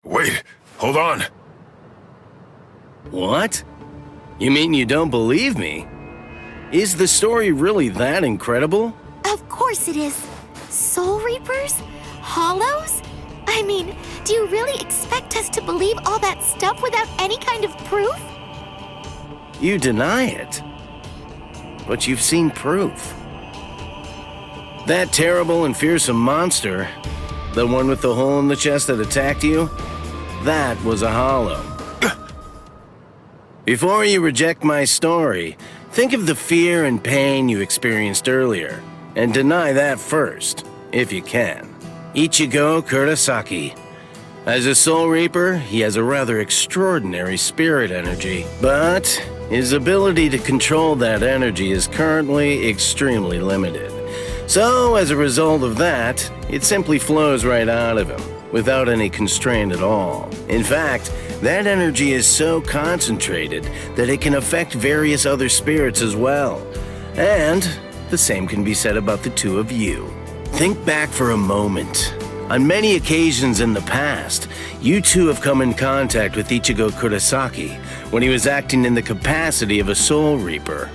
Wait, hold on. What? You mean you don't believe me? Is the story really that incredible? Of course it is. Soul Reapers? Hollows? I mean, do you really expect us to believe all that stuff without any kind of proof? You deny it. But you've seen proof. That terrible and fearsome monster, the one with the hole in the chest that attacked you, that was a hollow. Before you reject my story, think of the fear and pain you experienced earlier, and deny that first, if you can. Ichigo Kurosaki. As a Soul Reaper, he has a rather extraordinary spirit energy, but his ability to control that energy is currently extremely limited. So, as a result of that, it simply flows right out of him, without any constraint at all. In fact, that energy is so concentrated that it can affect various other spirits as well. And the same can be said about the two of you. Think back for a moment. On many occasions in the past, you two have come in contact with Ichigo Kurosaki when he was acting in the capacity of a Soul Reaper.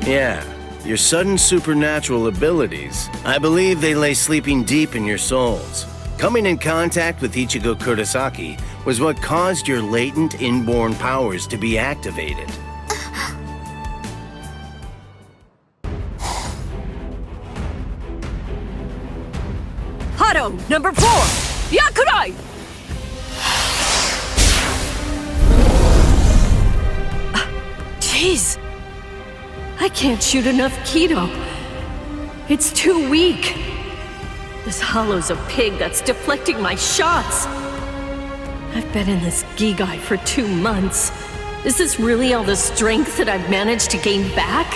Yeah, your sudden supernatural abilities, I believe they lay sleeping deep in your souls. Coming in contact with Ichigo Kurosaki was what caused your latent inborn powers to be activated. Hado, number 4! Yakurai! Jeez! I can't shoot enough Kido. It's too weak. This hollow's a pig that's deflecting my shots. I've been in this Gigai for 2 months. Is this really all the strength that I've managed to gain back?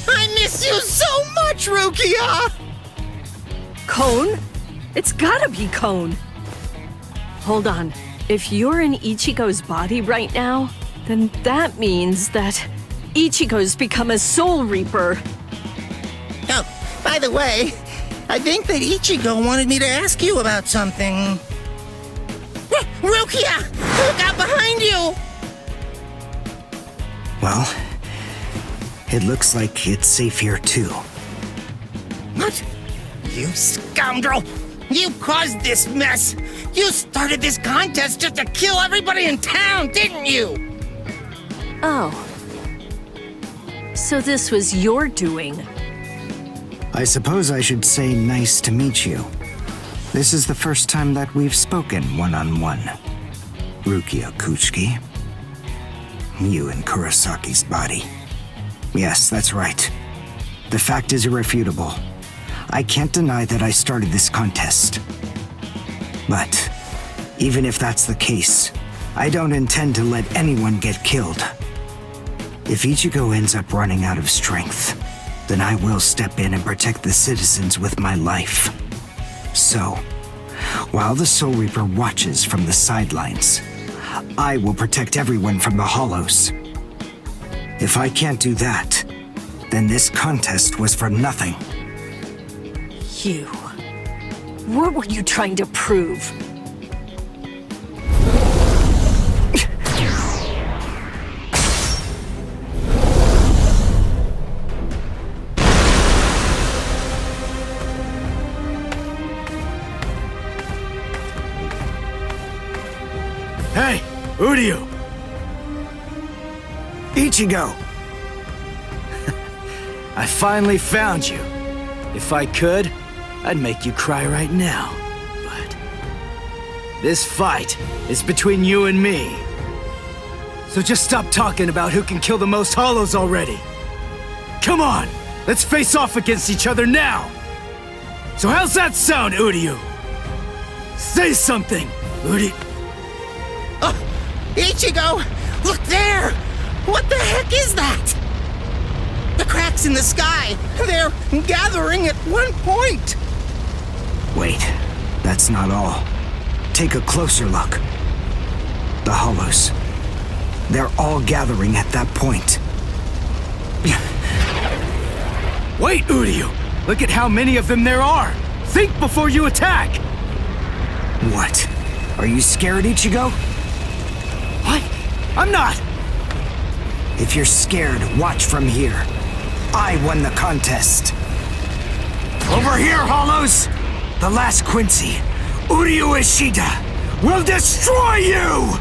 I miss you so much, Rukia! Cone? It's gotta be Cone. Hold on. If you're in Ichigo's body right now, then that means that Ichigo's become a Soul Reaper. Oh, by the way, I think that Ichigo wanted me to ask you about something. Rukia! Look out behind you! Well, it looks like it's safe here too. What? You scoundrel! You caused this mess! You started this contest just to kill everybody in town, didn't you? Oh. So this was your doing? I suppose I should say nice to meet you. This is the first time that we've spoken one-on-one. Rukia Kuchiki. You in Kurosaki's body. Yes, that's right. The fact is irrefutable. I can't deny that I started this contest. But even if that's the case, I don't intend to let anyone get killed. If Ichigo ends up running out of strength, then I will step in and protect the citizens with my life. So, while the Soul Reaper watches from the sidelines, I will protect everyone from the Hollows. If I can't do that, then this contest was for nothing. You. What were you trying to prove? Hey, Uryu! Ichigo! I finally found you. If I could, I'd make you cry right now. But this fight is between you and me. So just stop talking about who can kill the most Hollows already. Come on, let's face off against each other now. So how's that sound, Uryu? Say something, Uryu. Ichigo! Look there! What the heck is that? The cracks in the sky! They're gathering at one point! Wait, that's not all. take a closer look. The Hollows. They're all gathering at that point. Wait, Uryu! Look at how many of them there are! Think before you attack! What? Are you scared, Ichigo? What? I'm not! If you're scared, watch from here. I won the contest. Over here, Hollows! The last Quincy, Uryu Ishida, will destroy you!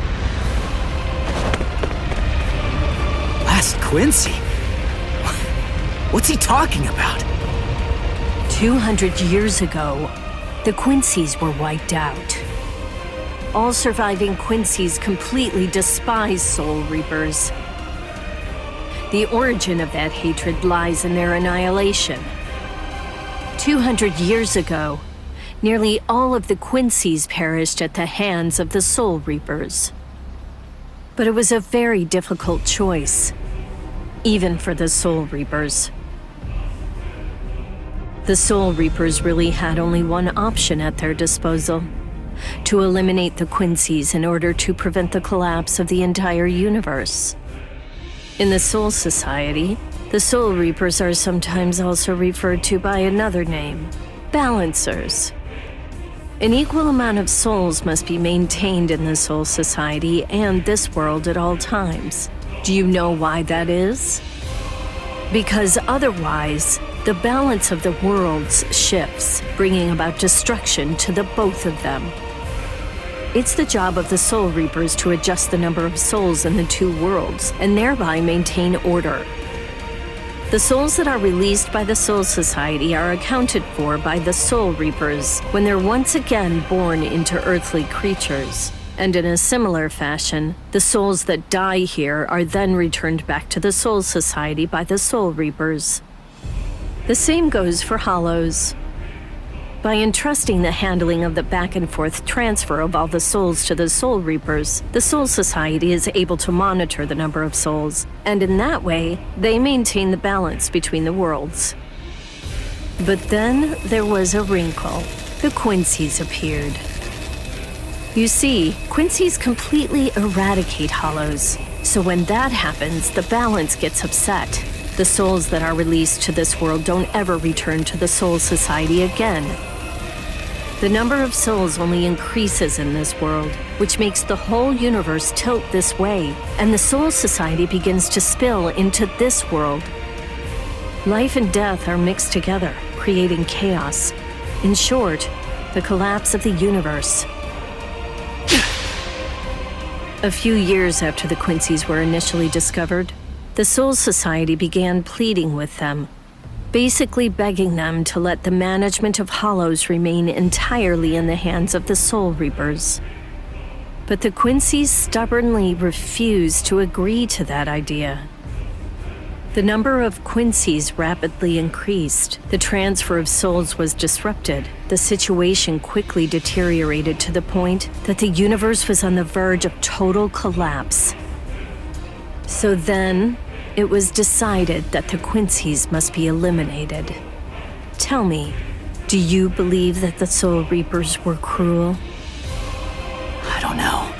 Last Quincy? What's he talking about? 200 years ago, the Quincy's were wiped out. All surviving Quincy's completely despise Soul Reapers. The origin of that hatred lies in their annihilation. 200 years ago, nearly all of the Quincy's perished at the hands of the Soul Reapers. But it was a very difficult choice, even for the Soul Reapers. The Soul Reapers really had only one option at their disposal: to eliminate the Quincy's in order to prevent the collapse of the entire universe. In the Soul Society, the Soul Reapers are sometimes also referred to by another name: Balancers. An equal amount of souls must be maintained in the Soul Society and this world at all times. Do you know why that is? Because otherwise, the balance of the worlds shifts, bringing about destruction to the both of them. It's the job of the Soul Reapers to adjust the number of souls in the two worlds, and thereby maintain order. The souls that are released by the Soul Society are accounted for by the Soul Reapers when they're once again born into earthly creatures. And in a similar fashion, the souls that die here are then returned back to the Soul Society by the Soul Reapers. The same goes for Hollows. By entrusting the handling of the back-and-forth transfer of all the souls to the Soul Reapers, the Soul Society is able to monitor the number of souls, and in that way, they maintain the balance between the worlds. But then there was a wrinkle. The Quincy's appeared. You see, Quincy's completely eradicate Hollows, so when that happens, the balance gets upset. The souls that are released to this world don't ever return to the Soul Society again. The number of souls only increases in this world, which makes the whole universe tilt this way, and the Soul Society begins to spill into this world. Life and death are mixed together, creating chaos. In short, the collapse of the universe. A few years after the Quincy's were initially discovered, the Soul Society began pleading with them, basically begging them to let the management of Hollows remain entirely in the hands of the Soul Reapers. But the Quincy's stubbornly refused to agree to that idea. The number of Quincy's rapidly increased. The transfer of souls was disrupted. The situation quickly deteriorated to the point that the universe was on the verge of total collapse. So then, it was decided that the Quincy's must be eliminated. Tell me, do you believe that the Soul Reapers were cruel? I don't know.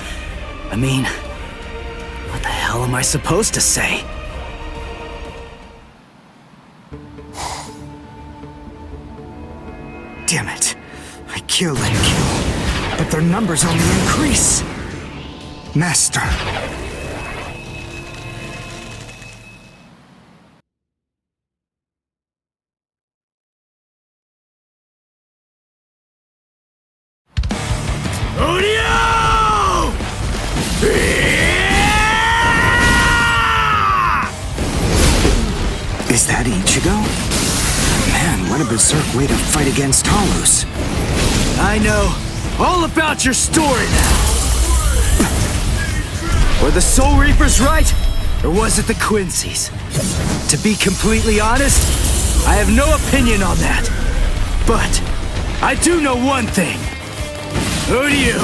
I mean, what the hell am I supposed to say? Damn it. I kill and kill, but their numbers only increase. Master. Is that Ichigo? Man, what a berserk way to fight against Hollows. I know all about your story now. Were the Soul Reapers right? Or was it the Quincy's? To be completely honest, I have no opinion on that. But I do know one thing. Uryu,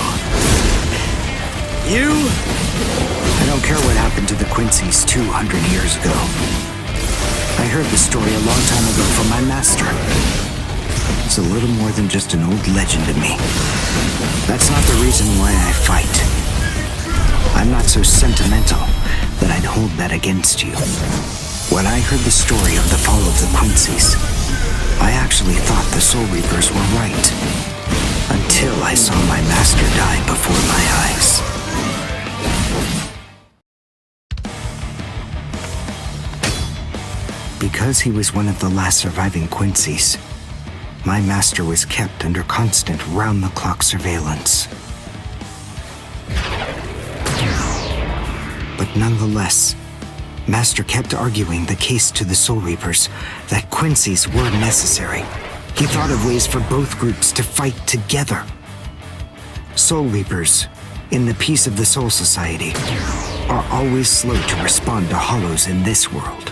you... I don't care what happened to the Quincy's 200 years ago. I heard the story a long time ago from my master. It's a little more than just an old legend to me. That's not the reason why I fight. I'm not so sentimental that I'd hold that against you. When I heard the story of the fall of the Quincy's, I actually thought the Soul Reapers were right. Until I saw my master die before my eyes. Because he was one of the last surviving Quincy's, my master was kept under constant round-the-clock surveillance. But nonetheless, Master kept arguing the case to the Soul Reapers that Quincy's were necessary. He thought of ways for both groups to fight together. Soul Reapers, in the peace of the Soul Society, are always slow to respond to hollows in this world.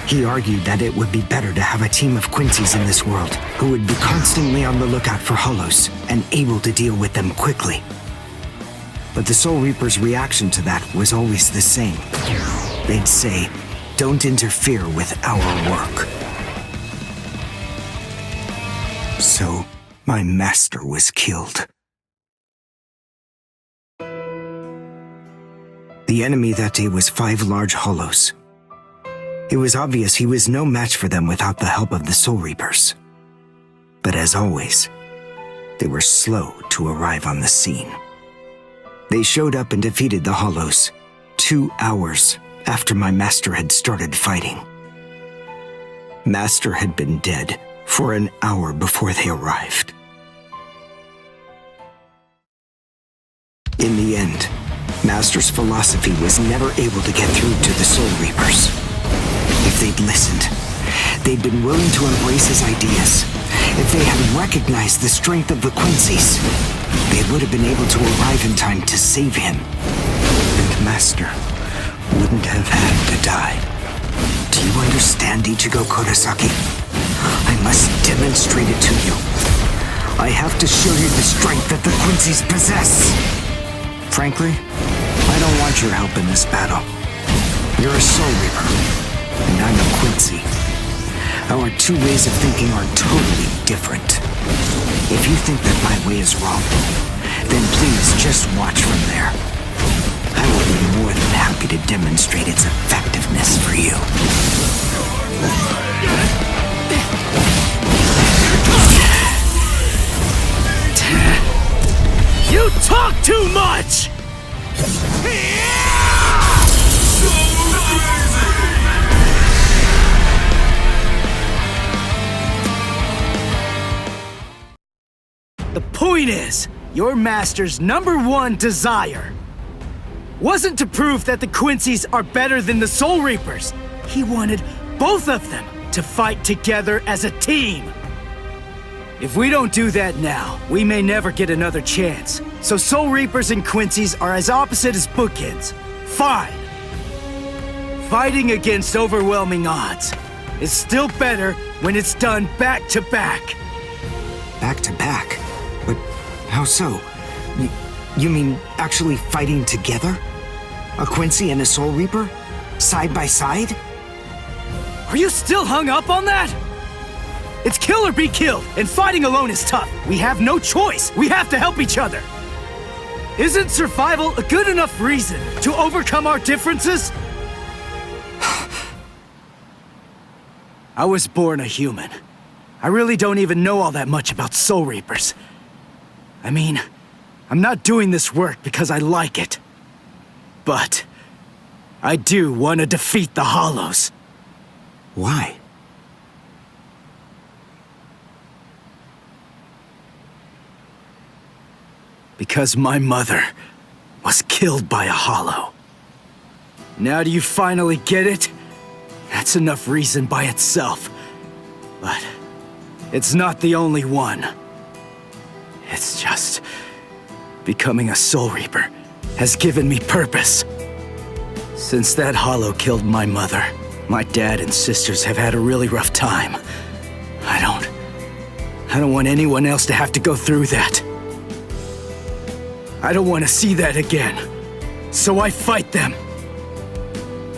He argued that it would be better to have a team of Quincy's in this world who would be constantly on the lookout for hollows and able to deal with them quickly. But the Soul Reaper's reaction to that was always the same. They'd say, "Don't interfere with our work." So, my master was killed. The enemy that day was 5 large hollows. It was obvious he was no match for them without the help of the Soul Reapers. But as always, they were slow to arrive on the scene. They showed up and defeated the hollows 2 hours after my master had started fighting. Master had been dead for an hour before they arrived. In the end, Master's philosophy was never able to get through to the Soul Reapers. If they'd listened, they'd been willing to embrace his ideas. If they had recognized the strength of the Quincy's, they would have been able to arrive in time to save him. And Master wouldn't have had to die. Do you understand, Ichigo Kurosaki? I must demonstrate it to you. I have to show you the strength that the Quincy's possess. Frankly, I don't want your help in this battle. You're a Soul Reaper, and I'm a Quincy. Our 2 ways of thinking are totally different. If you think that my way is wrong, then please just watch from there. I will be more than happy to demonstrate its effectiveness for you. You talk too much! The point is, your master's #1 desire wasn't to prove that the Quincy's are better than the Soul Reapers. He wanted both of them to fight together as a team. If we don't do that now, we may never get another chance. So Soul Reapers and Quincy's are as opposite as bookends. Fine. Fighting against overwhelming odds is still better when it's done back to back. Back to back? But how so? You mean actually fighting together? A Quincy and a Soul Reaper? Side by side? Are you still hung up on that? It's kill or be killed, and fighting alone is tough. We have no choice. We have to help each other. Isn't survival a good enough reason to overcome our differences? I was born a human. I really don't even know all that much about Soul Reapers. I mean, I'm not doing this work because I like it. But I do want to defeat the Hollows. Why? Because my mother was killed by a Hollow. Now do you finally get it? That's enough reason by itself. But it's not the only one. It's just becoming a Soul Reaper has given me purpose. Since that Hollow killed my mother, my dad and sisters have had a really rough time. I don't want anyone else to have to go through that. I don't want to see that again. So I fight them.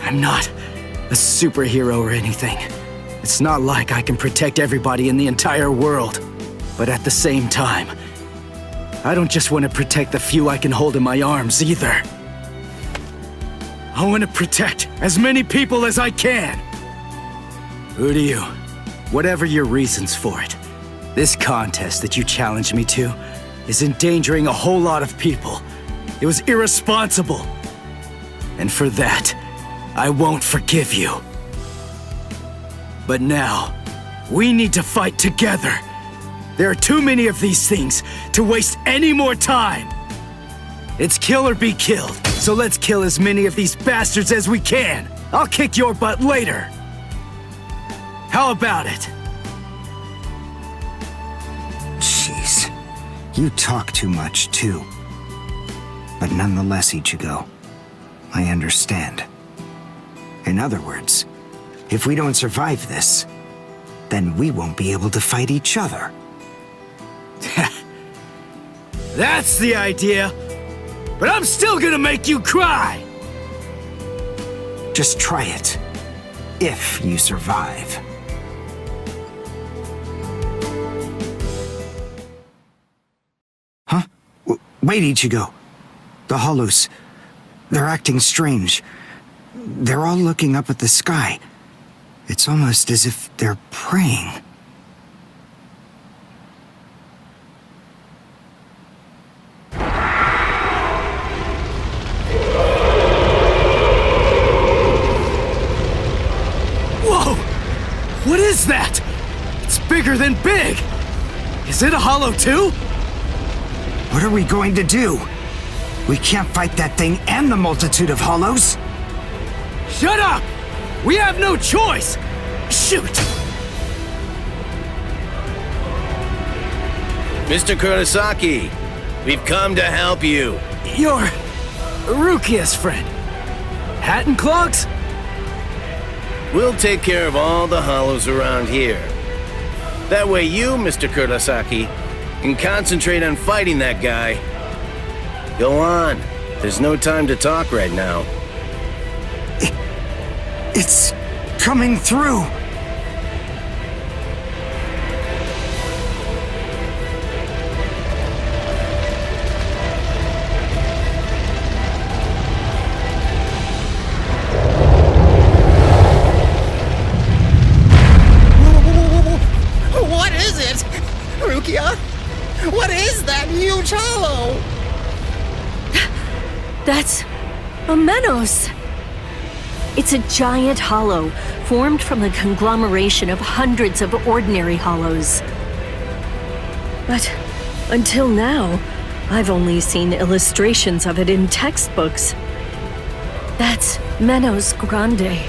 I'm not a superhero or anything. It's not like I can protect everybody in the entire world. But at the same time, I don't just want to protect the few I can hold in my arms either. I want to protect as many people as I can. Uryu, whatever your reasons for it, this contest that you challenged me to is endangering a whole lot of people. It was irresponsible. And for that, I won't forgive you. But now, we need to fight together. There are too many of these things to waste any more time. It's kill or be killed, so let's kill as many of these bastards as we can. I'll kick your butt later. How about it? Jeez, you talk too much too. But nonetheless, Ichigo, I understand. In other words, if we don't survive this, then we won't be able to fight each other. That's the idea. But I'm still gonna make you cry! Just try it. If you survive. Huh? Wait, Ichigo. The Hollows. They're acting strange. They're all looking up at the sky. It's almost as if they're praying. What is that? It's bigger than big! Is it a hollow too? What are we going to do? We can't fight that thing and the multitude of hollows. Shut up! We have no choice! Shoot! Mr. Kurosaki, we've come to help you. You're Rukia's friend. Hat and clogs? We'll take care of all the hollows around here. That way you, Mr. Kurosaki, can concentrate on fighting that guy. Go on. There's no time to talk right now. It's coming through. What is it? Rukia? What is that huge hollow? That's a Menos. It's a giant hollow formed from the conglomeration of hundreds of ordinary hollows. But until now, I've only seen illustrations of it in textbooks. That's Menos Grande.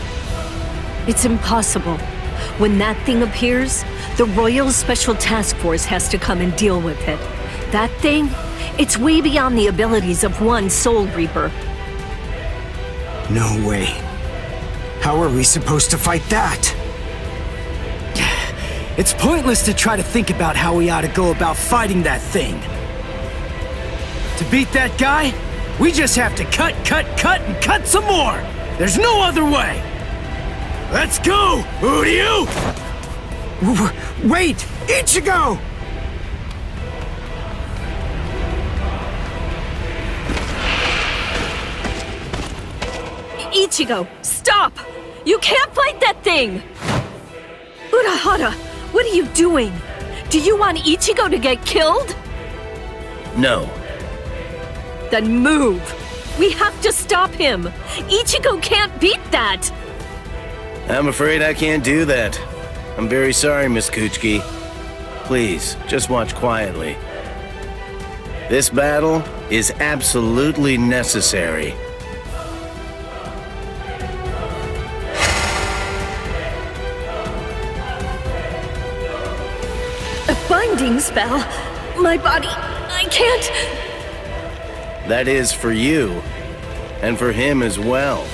It's impossible. When that thing appears, the Royal Special Task Force has to come and deal with it. That thing, it's way beyond the abilities of one Soul Reaper. No way. How are we supposed to fight that? It's pointless to try to think about how we ought to go about fighting that thing. To beat that guy, we just have to cut, and cut some more! There's no other way! Let's go, Uryu! Wait! Ichigo! Ichigo, stop! You can't fight that thing! Urahara, what are you doing? Do you want Ichigo to get killed? No. Then move! We have to stop him! Ichigo can't beat that! I'm afraid I can't do that. I'm very sorry, Miss Kuchiki. Please, just watch quietly. This battle is absolutely necessary. A binding spell? My body, I can't... That is for you, and for him as well.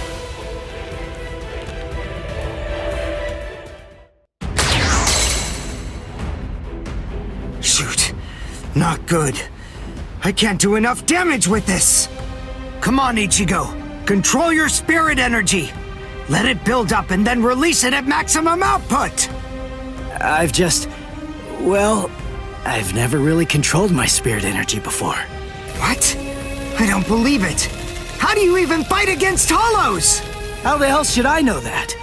Shoot. Not good. I can't do enough damage with this. Come on, Ichigo. Control your spirit energy. Let it build up and then release it at maximum output! Well, I've never really controlled my spirit energy before. What? I don't believe it! How do you even fight against hollows? How the hell should I know that?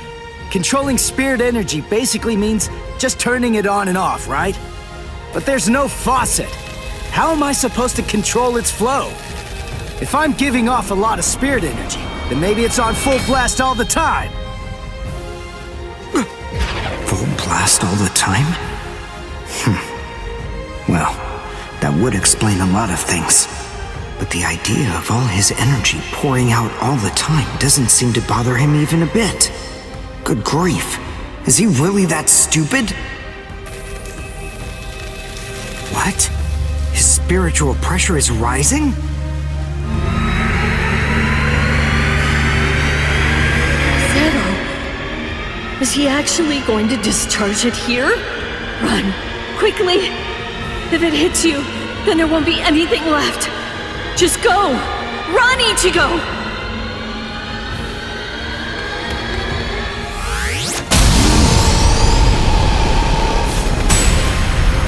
Controlling spirit energy basically means just turning it on and off, right? But there's no faucet. How am I supposed to control its flow? If I'm giving off a lot of spirit energy, then maybe it's on full blast all the time. Full blast all the time? Well, that would explain a lot of things. But the idea of all his energy pouring out all the time doesn't seem to bother him even a bit. Good grief. Is he really that stupid? What? His spiritual pressure is rising? Zero? Is he actually going to discharge it here? Run! Quickly! If it hits you, then there won't be anything left. Just go! Run, Ichigo!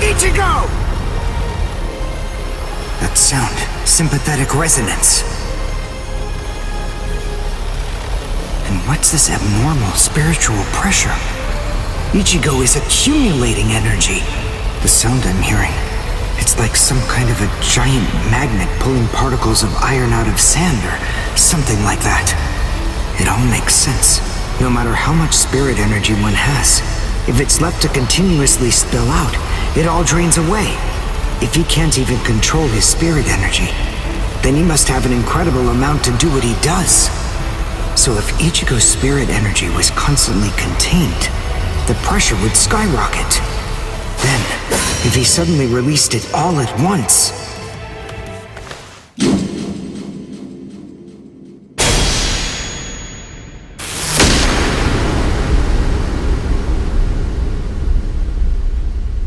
Ichigo! That sound, sympathetic resonance. And what's this abnormal spiritual pressure? Ichigo is accumulating energy. The sound I'm hearing, it's like some kind of a giant magnet pulling particles of iron out of sand or something like that. It all makes sense. No matter how much spirit energy one has, if it's left to continuously spill out, it all drains away. If he can't even control his spirit energy, then he must have an incredible amount to do what he does. So if Ichigo's spirit energy was constantly contained, the pressure would skyrocket. Then, if he suddenly released it all at once...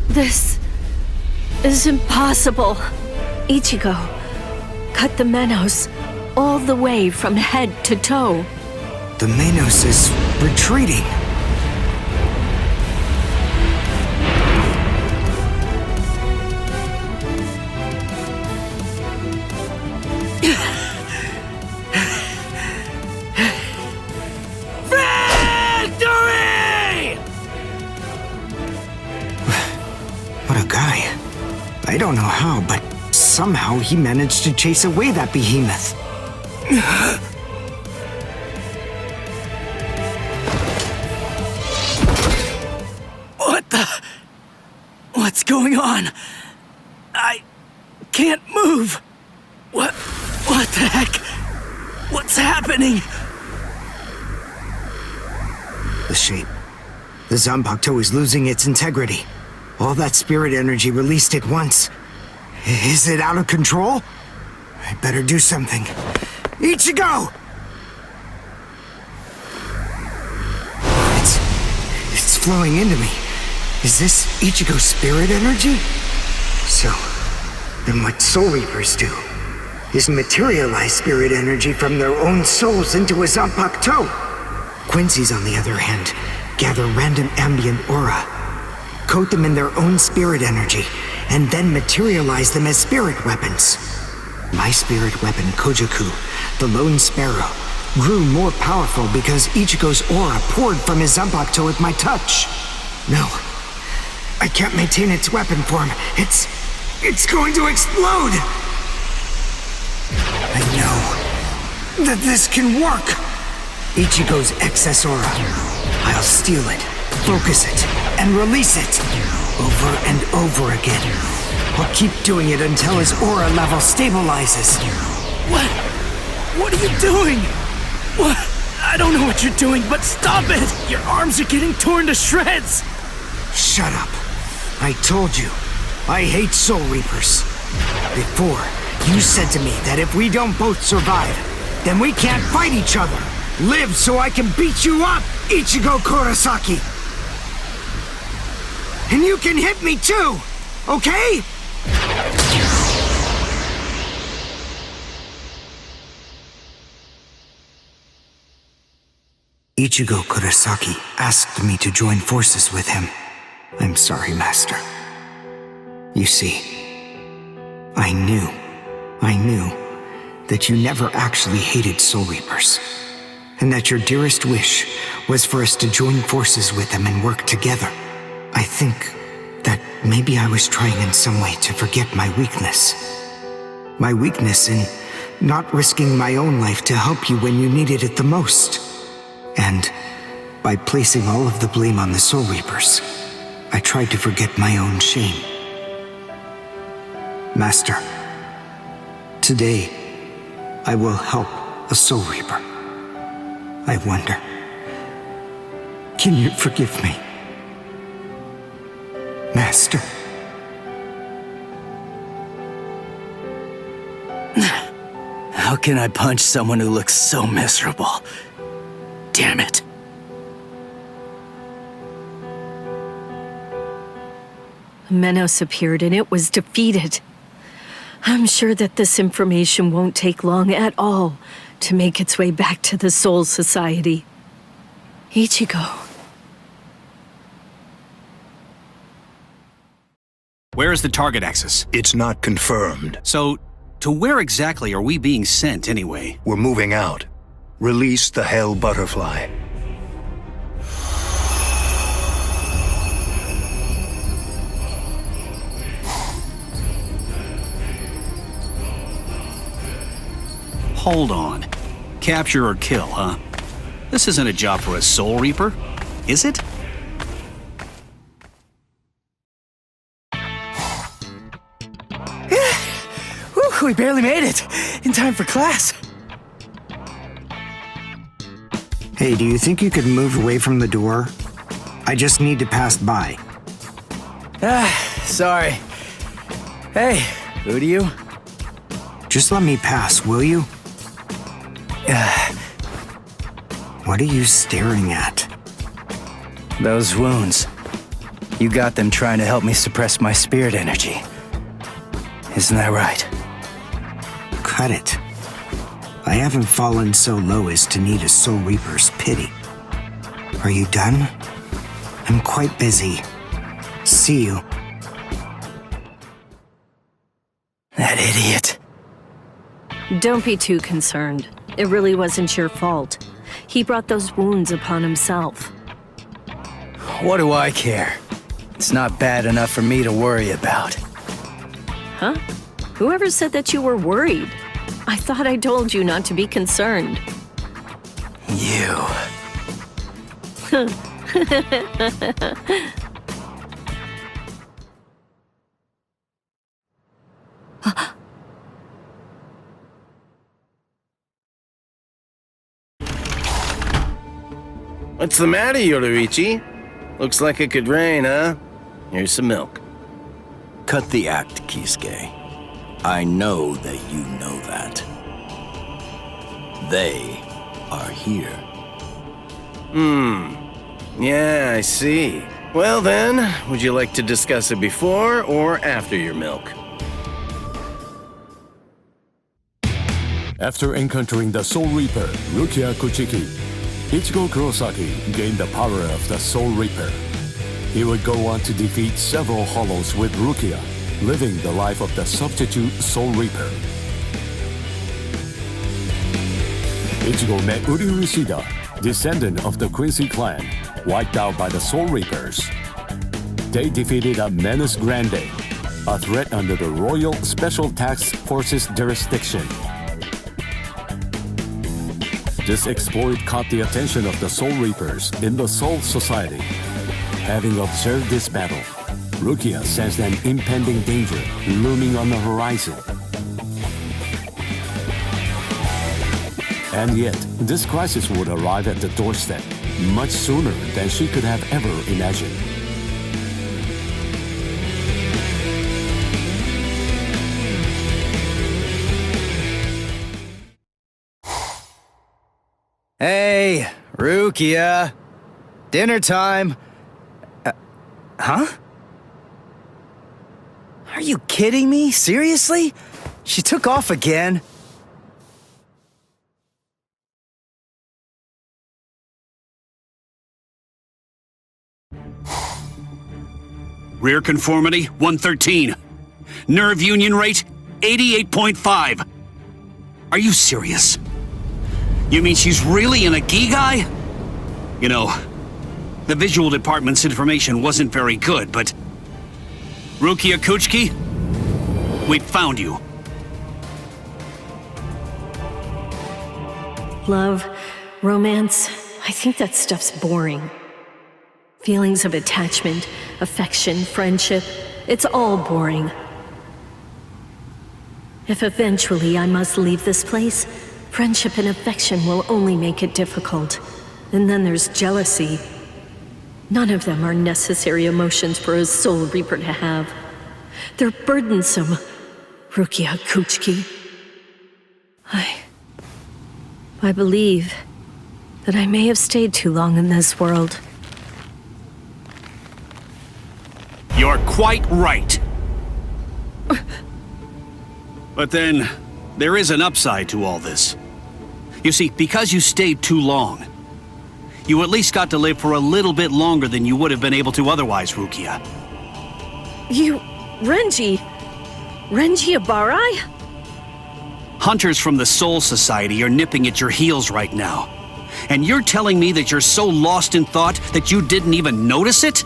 This is impossible. Ichigo, cut the Menos all the way from head to toe. The Menos is retreating. What a guy. I don't know how, but somehow he managed to chase away that behemoth. What's going on? I can't move. What the heck? What's happening? The shape. The Zanpakuto is losing its integrity. All that spirit energy released at once. Is it out of control? I better do something. Ichigo! It's flowing into me. Is this Ichigo's spirit energy? So, then what Soul Reapers do is materialize spirit energy from their own souls into a Zanpakuto. Quincy's, on the other hand, gather random ambient aura, coat them in their own spirit energy, and then materialize them as spirit weapons. My spirit weapon, Kojaku, the Lone Sparrow, grew more powerful because Ichigo's aura poured from his Zanpakuto at my touch. No, I can't maintain its weapon form. It's going to explode! I know that this can work! Ichigo's excess aura. I'll steal it, focus it, and release it. Over and over again. I'll keep doing it until his aura level stabilizes. What are you doing? What? I don't know what you're doing, but stop it! Your arms are getting torn to shreds! Shut up. I told you, I hate Soul Reapers. Before, you said to me that if we don't both survive, then we can't fight each other. Live so I can beat you up, Ichigo Kurosaki! And you can hit me too, okay? Ichigo Kurosaki asked me to join forces with him. I'm sorry, Master. You see, I knew that you never actually hated Soul Reapers, and that your dearest wish was for us to join forces with them and work together. I think that maybe I was trying in some way to forget my weakness. My weakness in not risking my own life to help you when you needed it the most. And by placing all of the blame on the Soul Reapers, I tried to forget my own shame. Master, today I will help a Soul Reaper. I wonder, can you forgive me? Master. How can I punch someone who looks so miserable? Damn it. Menos appeared and it was defeated. I'm sure that this information won't take long at all to make its way back to the Soul Society. Ichigo. Where is the target axis? It's not confirmed. So, to where exactly are we being sent anyway? We're moving out. Release the Hell Butterfly. Hold on. Capture or kill, huh? This isn't a job for a Soul Reaper, is it? We barely made it. In time for class. Hey, do you think you could move away from the door? I just need to pass by. Sorry. Hey, who do you? Just let me pass, will you? What are you staring at? Those wounds. You got them trying to help me suppress my spirit energy. Isn't that right? Cut it. I haven't fallen so low as to need a Soul Reaper's pity. Are you done? I'm quite busy. See you. That idiot. Don't be too concerned. It really wasn't your fault. He brought those wounds upon himself. What do I care? It's not bad enough for me to worry about. Huh? Whoever said that you were worried? I thought I told you not to be concerned. You. What's the matter, Yoruichi? Looks like it could rain, huh? Here's some milk. Cut the act, Kisuke. I know that you know that. They are here. Yeah, I see. Well then, would you like to discuss it before or after your milk? After encountering the Soul Reaper, Rukia Kuchiki, Ichigo Kurosaki gained the power of the Soul Reaper. He would go on to defeat several Hollows with Rukia, living the life of the substitute Soul Reaper. Ichigo met Uryu Ishida, descendant of the Quincy clan, wiped out by the Soul Reapers. They defeated a Menace Grande, a threat under the Royal Special Task Force's jurisdiction. This exploit caught the attention of the Soul Reapers in the Soul Society. Having observed this battle, Rukia sensed an impending danger looming on the horizon. And yet, this crisis would arrive at the doorstep much sooner than she could have ever imagined. Hey, Rukia. Dinner time. Huh? Are you kidding me? Seriously? She took off again? Rear conformity, 113. Nerve union rate, 88.5. Are you serious? You mean she's really an Agigai? You know, the visual department's information wasn't very good, but... Rukia Kuchki, we found you. Love, romance, I think that stuff's boring. Feelings of attachment, affection, friendship, it's all boring. If eventually I must leave this place, friendship and affection will only make it difficult. And then there's jealousy. None of them are necessary emotions for a Soul Reaper to have. They're burdensome, Rukia Kuchki. I believe that I may have stayed too long in this world. You're quite right. But then, there is an upside to all this. You see, because you stayed too long, you at least got to live for a little bit longer than you would have been able to otherwise, Rukia. You... Renji Abarai? Hunters from the Soul Society are nipping at your heels right now. And you're telling me that you're so lost in thought that you didn't even notice it?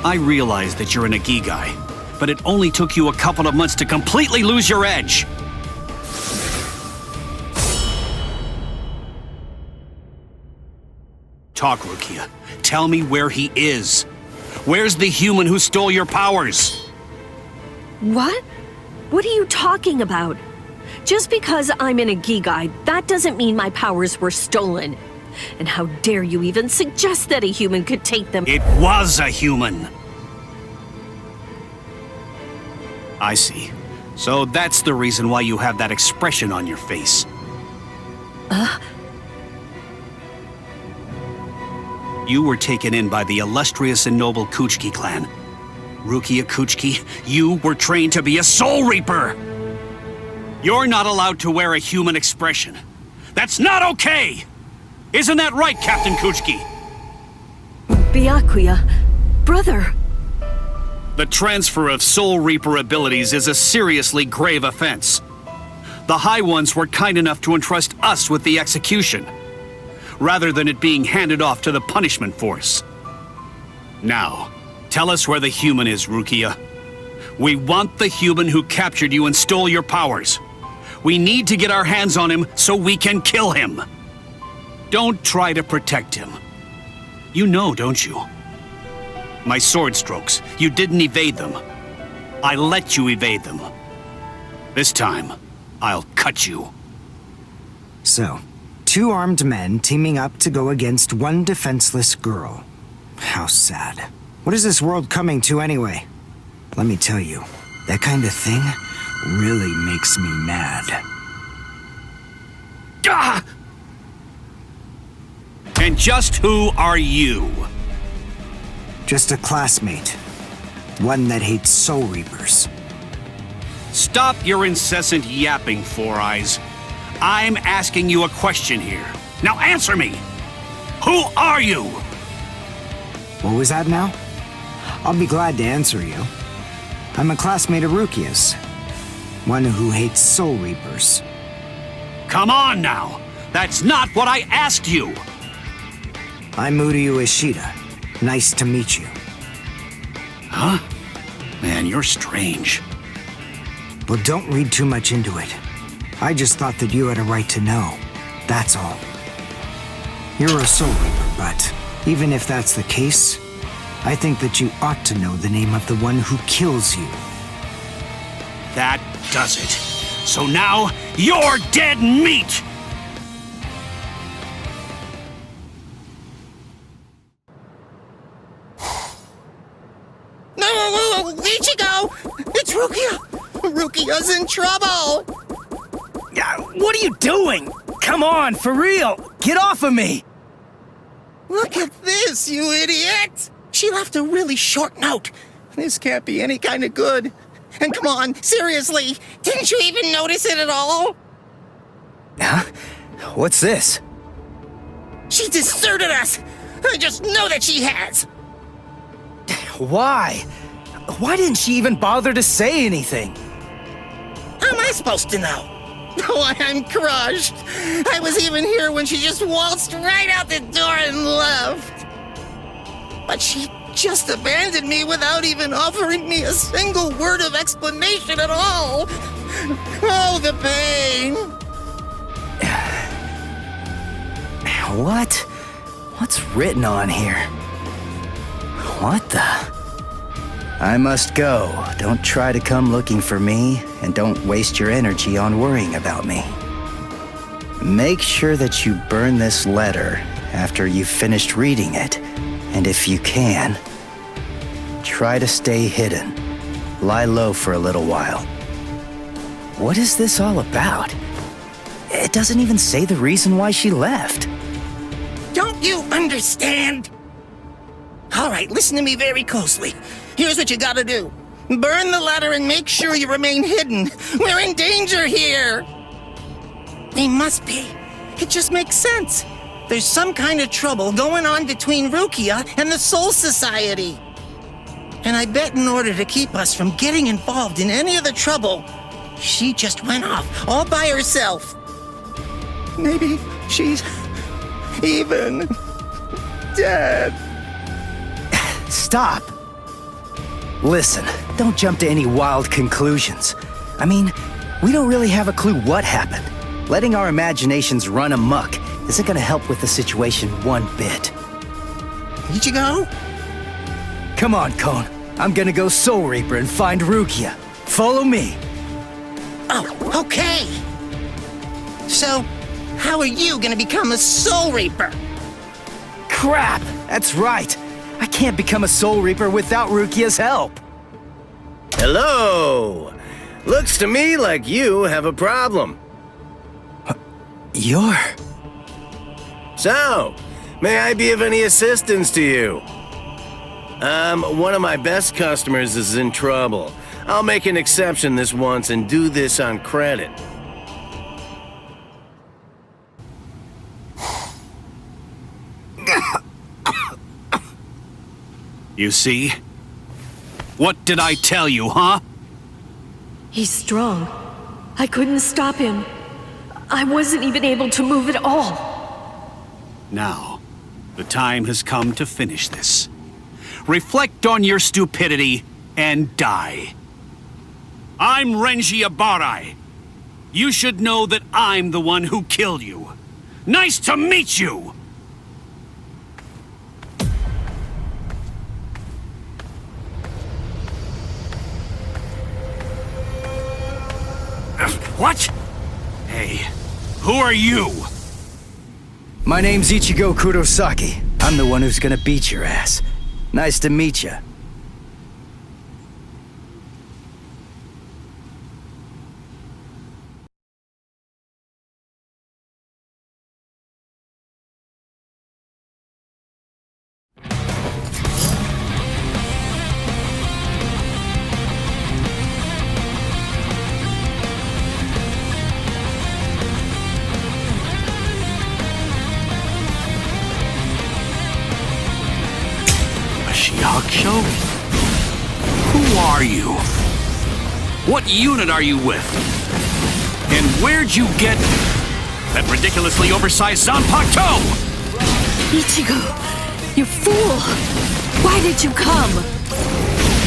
I realize that you're an Agigai, but it only took you a couple of months to completely lose your edge. Talk, Rukia. Tell me where he is. Where's the human who stole your powers? What? What are you talking about? Just because I'm an Agigai, that doesn't mean my powers were stolen. And how dare you even suggest that a human could take them? It was a human. I see. So that's the reason why you have that expression on your face. You were taken in by the illustrious and noble Kuchki clan. Rukia Kuchki, you were trained to be a Soul Reaper! You're not allowed to wear a human expression. That's not okay! Isn't that right, Captain Kuchki? Byakuya, brother. The transfer of Soul Reaper abilities is a seriously grave offense. The High Ones were kind enough to entrust us with the execution, rather than it being handed off to the punishment force. Now, tell us where the human is, Rukia. We want the human who captured you and stole your powers. We need to get our hands on him so we can kill him. Don't try to protect him. You know, don't you? My sword strokes, you didn't evade them. I let you evade them. This time, I'll cut you. So, two armed men teaming up to go against one defenseless girl. How sad. What is this world coming to anyway? Let me tell you, that kind of thing really makes me mad. Ah! And just who are you? Just a classmate. One that hates Soul Reapers. Stop your incessant yapping, Four Eyes. I'm asking you a question here. Now answer me! Who are you? What was that now? I'll be glad to answer you. I'm a classmate of Rukia's. One who hates Soul Reapers. Come on now! That's not what I asked you! I'm Uryu Ishida. Nice to meet you. Huh? Man, you're strange. Well, don't read too much into it. I just thought that you had a right to know. That's all. You're a Soul Reaper, but even if that's the case, I think that you ought to know the name of the one who kills you. That does it. So now, you're dead meat! No, Ichigo! It's Rukia! Rukia's in trouble! What are you doing? Come on, for real! Get off of me! Look at this, you idiot! She left a really short note. This can't be any kind of good. And come on, seriously, didn't you even notice it at all? Huh? What's this? She deserted us! I just know that she has! Why? why didn't she even bother to say anything? How am I supposed to know? Oh, I'm crushed. I was even here when she just waltzed right out the door and left. But she just abandoned me without even offering me a single word of explanation at all. Oh, the pain. What? What's written on here? What the? I must go. Don't try to come looking for me, and don't waste your energy on worrying about me. Make sure that you burn this letter after you've finished reading it, and if you can, try to stay hidden. Lie low for a little while. What is this all about? It doesn't even say the reason why she left. Don't you understand? All right, listen to me very closely. Here's what you gotta do. Burn the letter and make sure you remain hidden. We're in danger here. They must be. It just makes sense. There's some kind of trouble going on between Rukia and the Soul Society. And I bet in order to keep us from getting involved in any of the trouble, she just went off all by herself. Maybe she's even dead. Stop. Listen, don't jump to any wild conclusions. I mean, we don't really have a clue what happened. Letting our imaginations run amok isn't gonna help with the situation one bit. Ichigo? Come on, Kon. I'm gonna go Soul Reaper and find Rukia. Follow me. Oh, okay. So, how are you gonna become a Soul Reaper? Crap! That's right. I can't become a Soul Reaper without Rukia's help. Hello! Looks to me like you have a problem. You're... So, may I be of any assistance to you? One of my best customers is in trouble. I'll make an exception this once and do this on credit. You see? What did I tell you, huh? He's strong. I couldn't stop him. I wasn't even able to move at all. Now, the time has come to finish this. Reflect on your stupidity and die. I'm Renji Abarai. You should know that I'm the one who killed you. Nice to meet you! What? Hey, who are you? My name's Ichigo Kurosaki. I'm the one who's gonna beat your ass. Nice to meet you. Shihakusho? Who are you? What unit are you with? And where'd you get that ridiculously oversized Zanpakuto? Ichigo, you fool! Why did you come?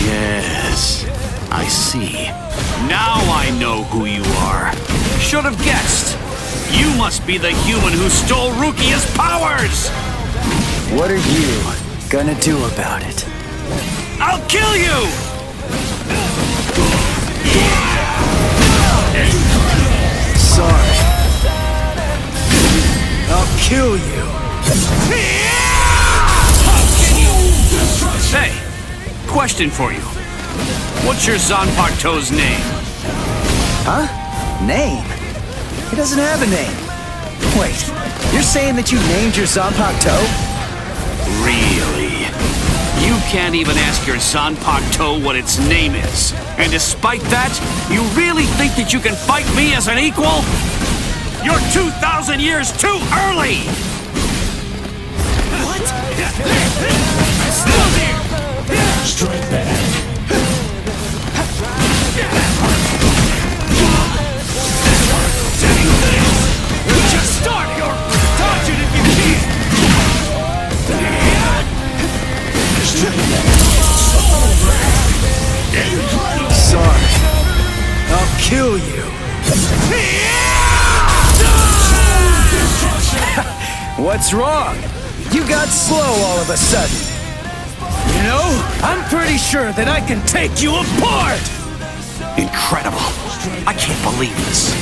Yes, I see. Now I know who you are. Should have guessed. You must be the human who stole Rukia's powers! What are you gonna do about it? I'll kill you! Sorry. I'll kill you. Hey, question for you. What's your Zanpakuto's name? Huh? Name? He doesn't have a name. Wait, you're saying that you named your Zanpakuto? Really? You can't even ask your Zanpakuto what its name is. And despite that, you really think that you can fight me as an equal? You're 2,000 years too early! What? Still here! Strike back. Just start your dodge it if you can! Sorry. I'll kill you. What's wrong? You got slow all of a sudden. You know, I'm pretty sure that I can take you apart! Incredible. I can't believe this.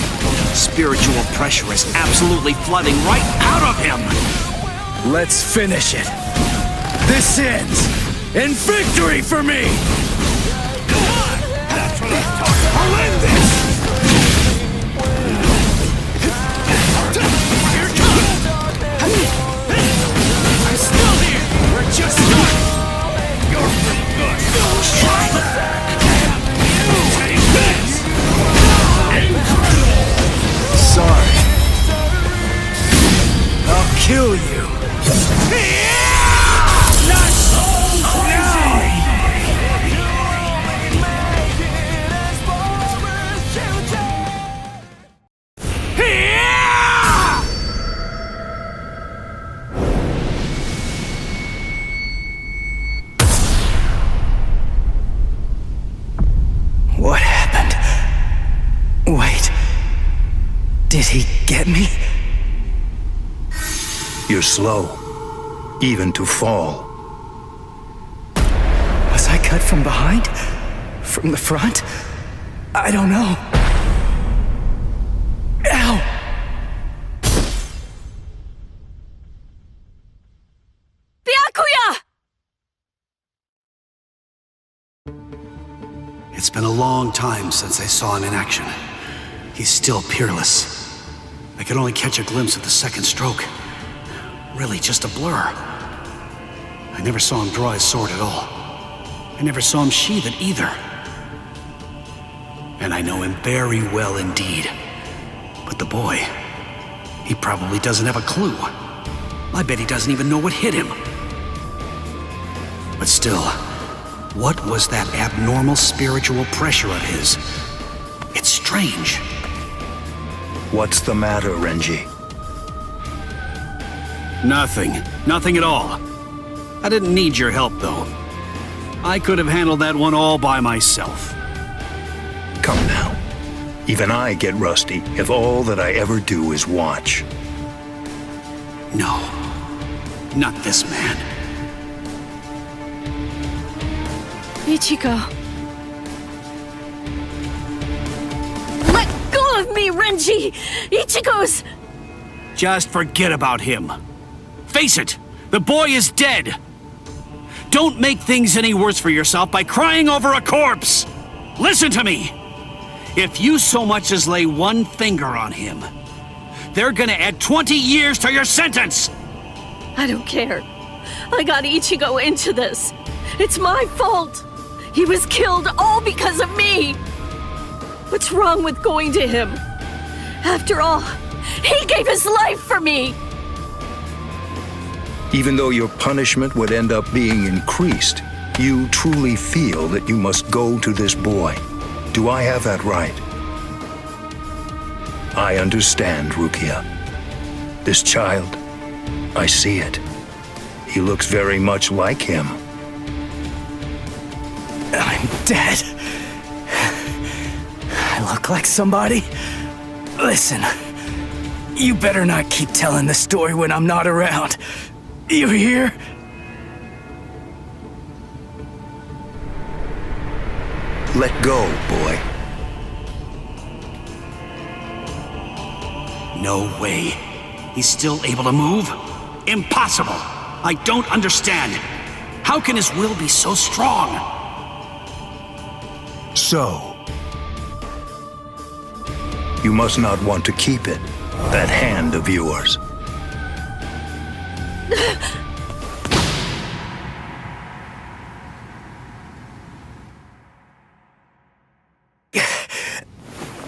Spiritual pressure is absolutely flooding right out of him. Let's finish it. This ends in victory for me! That's what I'm talking about. I'll end this! Here it comes! I'm still here! We're just starting! You're pretty good! Try that! Take this! Sorry. I'll kill you. Not so easy! What happened? Wait. Did he get me? You're slow, even to fall. Was I cut from behind? From the front? I don't know. Ow! Byakuya! It's been a long time since I saw him in action. He's still peerless. I could only catch a glimpse of the second stroke. Really just a blur. I never saw him draw his sword at all. I never saw him sheath it either. And I know him very well indeed. But the boy, he probably doesn't have a clue. I bet he doesn't even know what hit him. But still, what was that abnormal spiritual pressure of his? It's strange. What's the matter, Renji? Nothing. Nothing at all. I didn't need your help, though. I could have handled that one all by myself. Come now. Even I get rusty if all that I ever do is watch. No. Not this man. Ichigo. Let go of me, Renji! Ichigo's... Just forget about him. Face it, the boy is dead. Don't make things any worse for yourself by crying over a corpse. Listen to me. If you so much as lay one finger on him, they're gonna add 20 years to your sentence. I don't care. I got Ichigo into this. It's my fault. He was killed all because of me. What's wrong with going to him? After all, he gave his life for me. Even though your punishment would end up being increased, you truly feel that you must go to this boy. Do I have that right? I understand, Rukia. This child, I see it. He looks very much like him. I'm dead. I look like somebody? Listen, you better not keep telling the story when I'm not around. You hear? Let go, boy. No way. He's still able to move? Impossible. I don't understand. How can his will be so strong? So, you must not want to keep it, that hand of yours.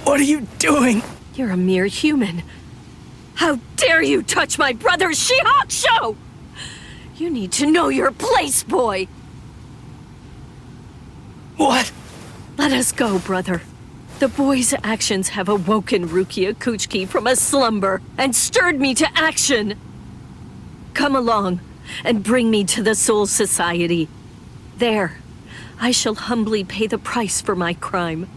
What are you doing? You're a mere human. How dare you touch my brother's Shihakusho! You need to know your place, boy! What? Let us go, brother. The boy's actions have awoken Rukia Kuchiki from a slumber and stirred me to action. Come along and bring me to the Soul Society. There, I shall humbly pay the price for my crime.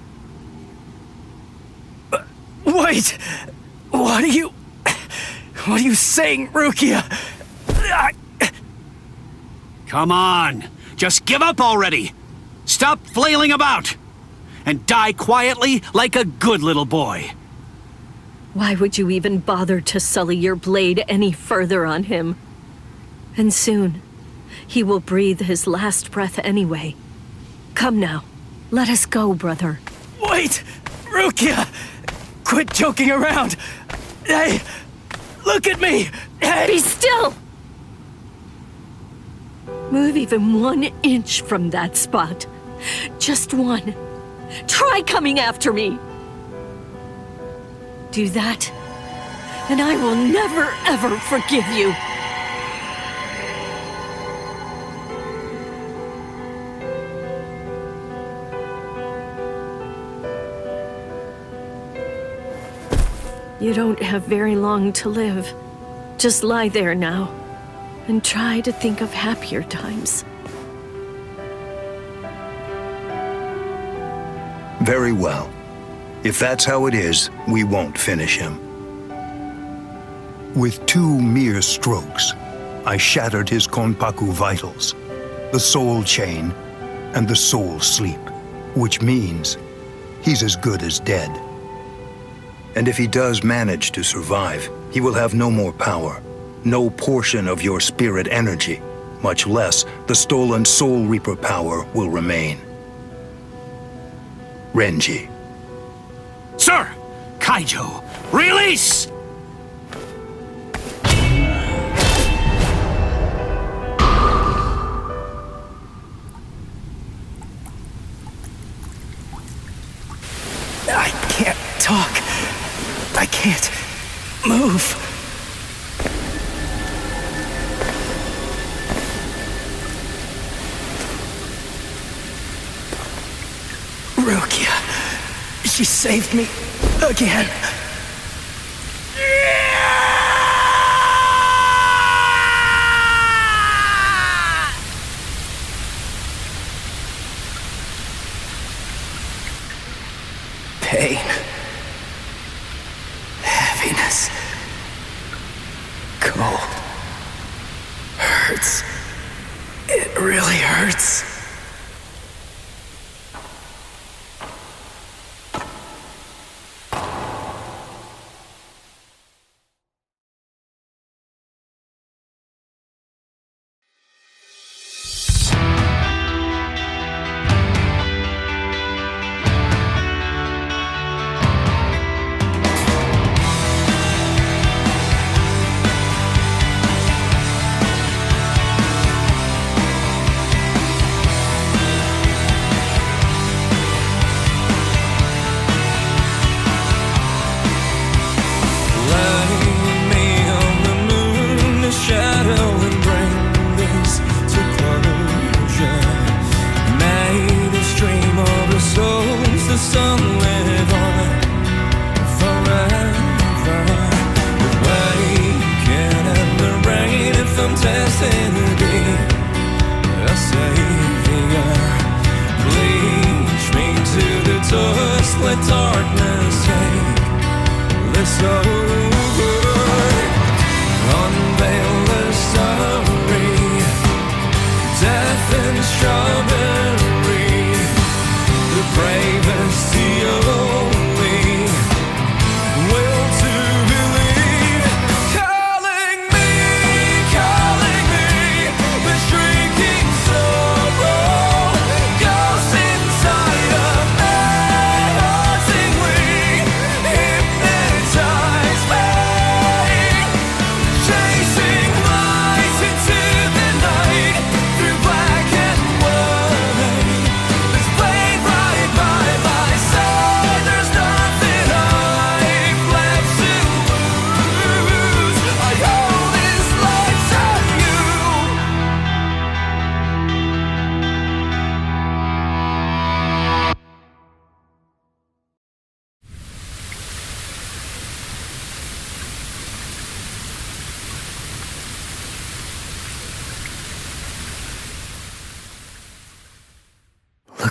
Wait! What are you saying, Rukia? Come on, just give up already. Stop flailing about. And die quietly like a good little boy. Why would you even bother to sully your blade any further on him? And soon, he will breathe his last breath anyway. Come now, let us go, brother. Wait! Rukia! Quit joking around! Hey! Look at me! Hey! Be still! Move even 1 inch from that spot. Just one. Try coming after me! Do that, and I will never, ever forgive you. You don't have very long to live. Just lie there now, and try to think of happier times. Very well. If that's how it is, we won't finish him. With 2 mere strokes, I shattered his Konpaku vitals, the soul chain, and the soul sleep, which means he's as good as dead. And if he does manage to survive, he will have no more power, no portion of your spirit energy, much less the stolen Soul Reaper power will remain. Renji. Sir! Kaijo, release! I can't talk. I can't move. Rukia. She saved me again. Pain. Heaviness. Cold. Hurts. It really hurts.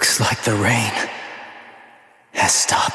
Looks like the rain has stopped.